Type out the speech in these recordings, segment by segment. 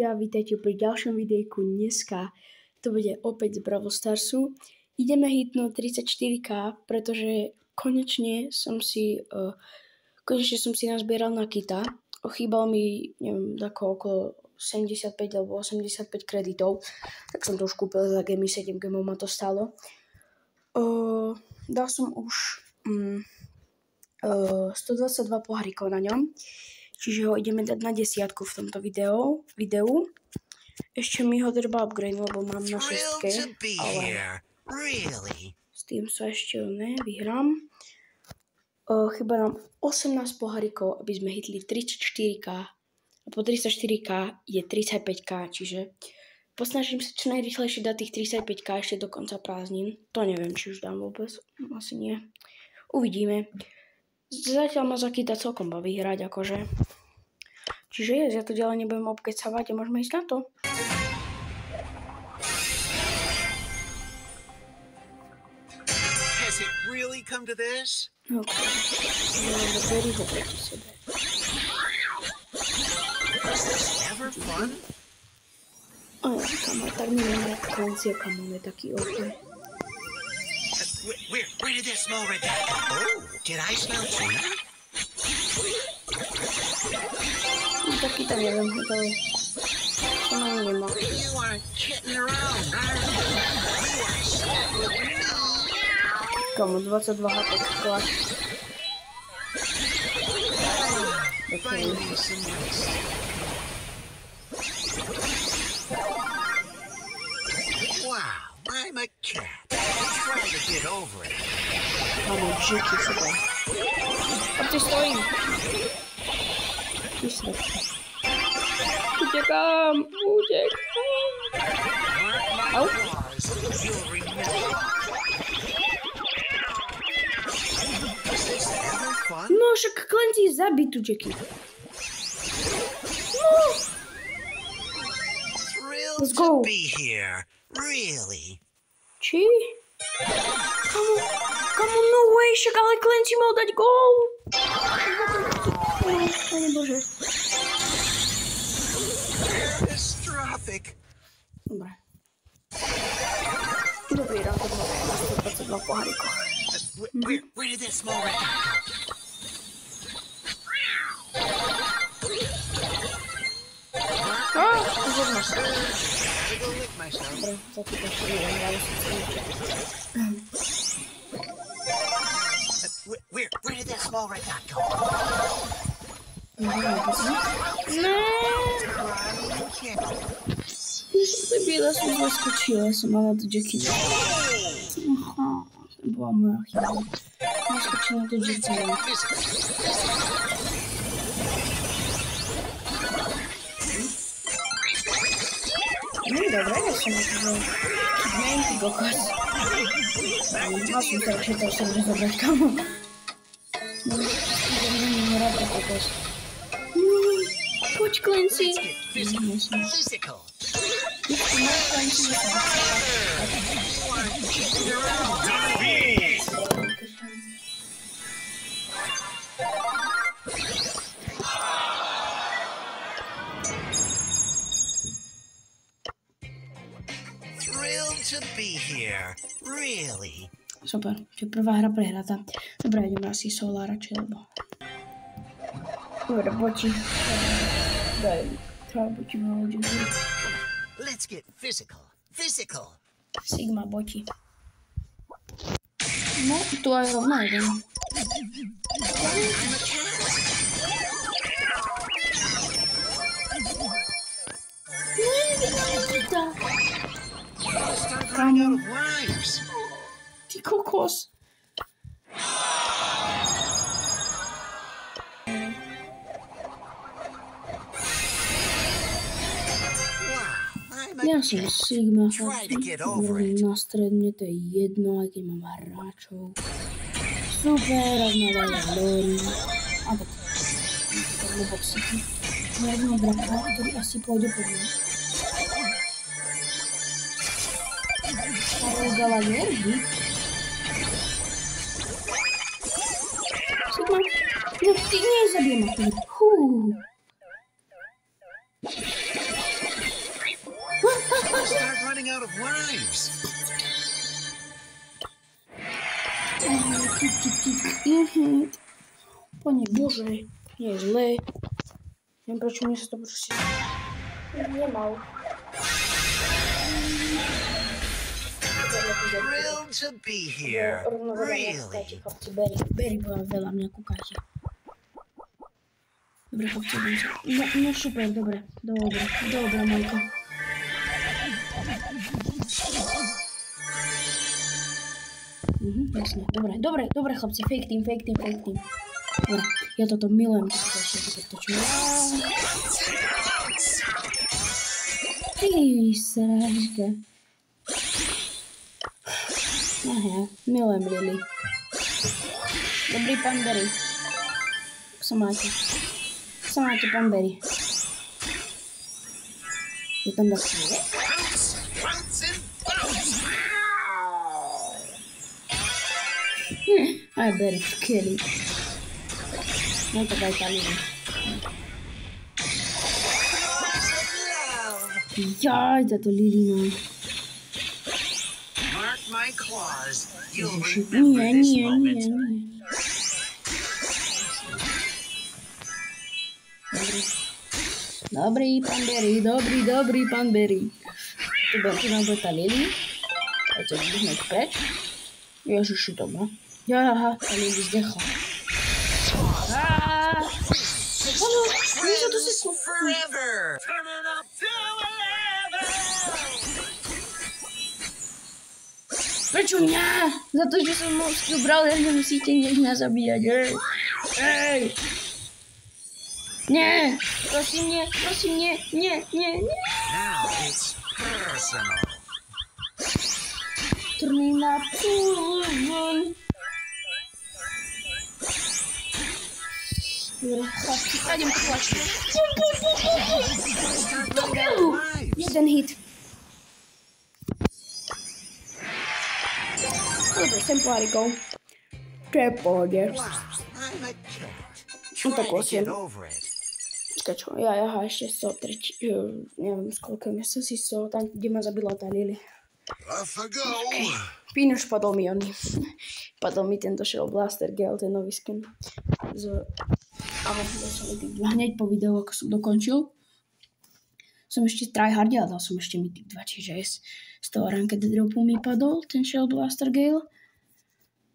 ľudia, vítajte pri ďalšom videjku. Dneska to bude opäť z Brawl Starsu. Ideme hitnúť 34k, pretože konečne som si nazbieral na kita. Chýbalo mi, neviem, okolo 75 alebo 85 kreditov, tak som to už kúpil za Gemy, 7 gemov ma to stalo. Dal som už 122 pohárikov na ňom. Čiže ho ideme dať na 10 v tomto videu. Ešte mi ho treba upgrade, lebo mám na 6, ale s tým sa ešte nevyhrám. Chyba nám 18 pohárikov, aby sme hitli 34k. A po 34k je 35k, čiže posnažím sa čo najrýchlejšie dať tých 35k ešte do konca prázdnin. To neviem, či už dám vôbec. Asi nie. Uvidíme. Zatiaľ ma zakýta celkom baví hrať, akože. Čiže ja to ďalej nebudem obkecavať a môžeme ísť na to. Has it really come to this? OK. Máme very dobre ti sebe. Was this ever fun? Kamar, tak neviem, jak Clancy, kamar je taký OK. Where did that smell red dot come? Oh, did I smell tree? Taký tam neviem, to nemá. You are kidding around, are you? You are scared. Kamo, 22 HP klač. Find me some rest. Wow, I'm a cat. Try to get over it. Kamo, žiky sebe. A ty stojím. Vysrať. Utekám. Au. No, však Clancy zabij tu, Jackie. No. Let's go. Be here. Really? Či? Kamo, no way, však ale Clancy mal dať gól. Pane Bože. Catastrophic. Dobre. Dobrý rád, to bolo na 122 pohárikoch. Where did that small red dot come? Pozorno sa. Go lick myself. Dobre, za to neviem, ale som si Where did that small red dot come? Ne. Debila som zaskočila, som mala to Jackie. Aha, to bola moja chyba. Zaskočila to Jackie. No i dobra, ja som na to kidnęty go kos. Mal som sa rozšetal som rozobrať, kamo. No, nie rada to kos. Poď, Clancy. Physical. Thrilled to be here. Really? Super, čiže prvá hra prehratá. Dobre, ideme asi Sola radšej, lebo... Dobre, boti. Daj, treba boti malo Jackie. Let's get physical. Physical. Sigma boti. No, tu aj rovno idem. I'm a cat. Start running out of lives. Ty kokos. Ja som Sigma, na stredne, to je jedno, aj keď mám hráčov. Super, rovnováha Lori. A tak, to je boxiky. Jedno braka, ktorý asi pôjde po mňa. Ale dala nervy. Sigma, no ty nezabijem ma. running out of lives. Pane Bože, nie je zlé. Neviem, prečo mne sa to proste nemal. Thrilled to be here. Really? Berry bola veľa, mňa kúkajte. Dobre, chlapci, no super, dobre, Majko. Jasne, dobre, chlapci, fake team. Dobre, ja toto milujem, toto čo Ty srážka. Aha, milujem Lily. Dobrý pán Berry. Jak sa máte? Pán Berry? Je tam dá chvíle? Aj Berry, skvělý. No tak aj tá Lily. Jaj, táto Lily, no. My claws. You'll remember this moment. Dobrý pán Berry. Tu nám bude tá Lily. Poďte, budeme ísť preč. Ježiši, dobra. Jaha, tá Lily zdechla. Forever. Turn it up to 11. Prečo mňa? Za to, že som skill brawler, nemusíte mňa zabíjať. Ej! Nie! Prosím, nie! Now it's personal. Turný na půl. Dobre, chlapci, idem ku tlačku. Jeden hit. Dobre, sem pohárikou. To je v pohode. No tak 8. Počkaj čo, ja ešte 103, neviem z koľko miesto si 100, tam kde ma zabila tá Lily. Okay. Pínoš padol mi oný. Padol mi tento Shell Blaster Gale, ten nový skin. A vlastne som mi tých dva hneď po videu, ako som dokončil. Som ešte tryhardil a dal som ešte mi tých dva, čiže z toho ranked dropu mi padol ten Shell Blaster Gale.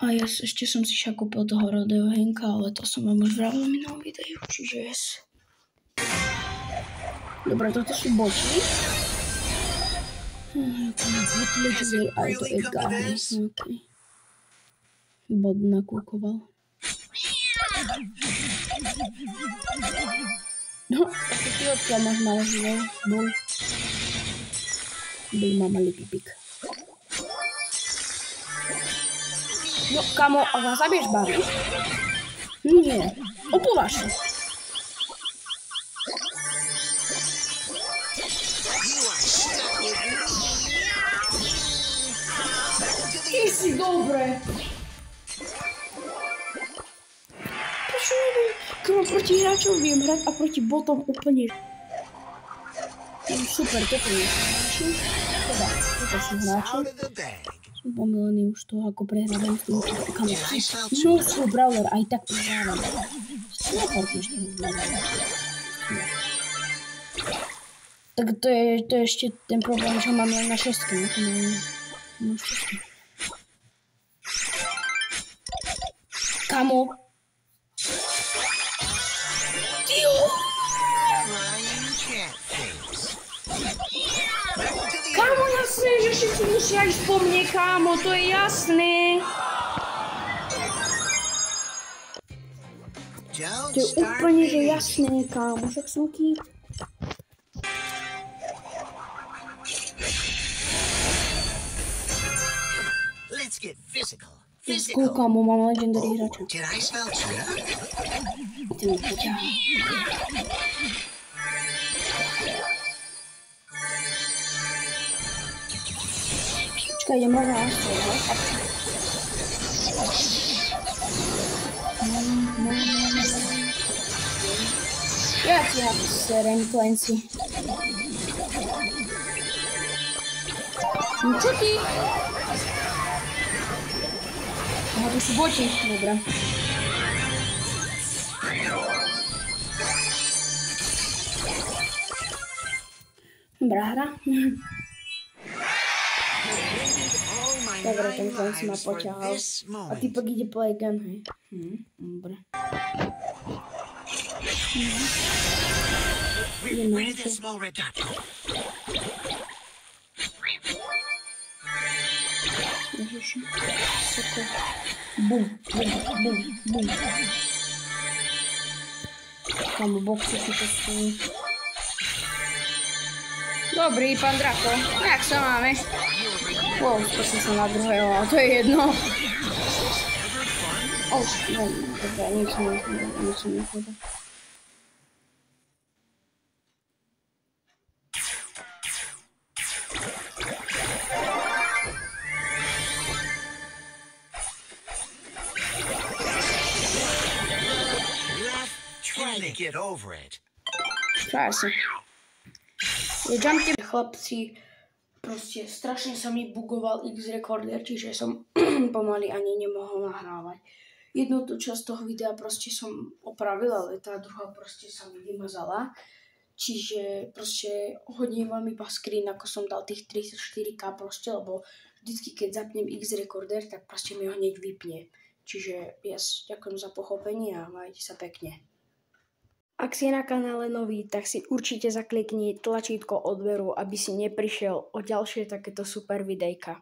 A ešte som si však kúpil toho Rodeo Henka, ale to som vám už vravil v minulom videu, čiže Dobre, toto sú boty. Aj to Edgar. Okay. Bod nakúkoval. No, taký ty odkiaľ máš malé živé. Bol má malý pipik. No, kamo, ak ma zabiješ babi? Nie. Opúvaš sa. Ty si dobre. Prečo neviem? Kamo, proti hráčom viem hrať a proti botom úplne. Super, toto nie sú hráči. Teda, toto sú hráči. Som pomilený už toho, ako prehrávam s tým kamo. No, svoj brawler aj tak prehrávam. Čo neportuješ ten brawler? Tak to je ešte ten problém, že mám len na 6. No, 6. Kamo. Tyjo. Kámo, jasné, že všetci musia ísť po mne, kámo, to je jasné. To je úplne, že jasné, kámo, však som kýt. Skôl, kámo, mám legendary hráča. Ty mi poťahá. Počkaj, idem rovná Astro, ne? Ja ti serem, Clancy. No čo ty? No to sú boti, dobre. Dobrá hra. Dobre, ten konc ma poťahal. A typek ide play gun, hej. Dobre. Ideme na to. Ježiši. Soko. Bum, bum, bum, bum. Kamu boxy si to stojí. Dobrý, pán Drako. Jak sa máme? Wow, skočil som na druhého, ale to je jedno. Dobre, nič nechodí. Get over it. Krásne. Chlapci, proste strašne sa mi bugoval X-Recorder, čiže som pomaly ani nemohol nahrávať. Jednu tú časť toho videa proste som opravil, ale tá druhá proste sa mi vymazala. Čiže proste hodím vám iba screen, ako som dal tých 34K proste, lebo vždycky keď zapnem X-Recorder, tak proste mi ho hneď vypne. Čiže ďakujem za pochopenie a majte sa pekne. Ak si na kanále nový, tak si určite zaklikni tlačítko odberu, aby si neprišiel o ďalšie takéto super videjka.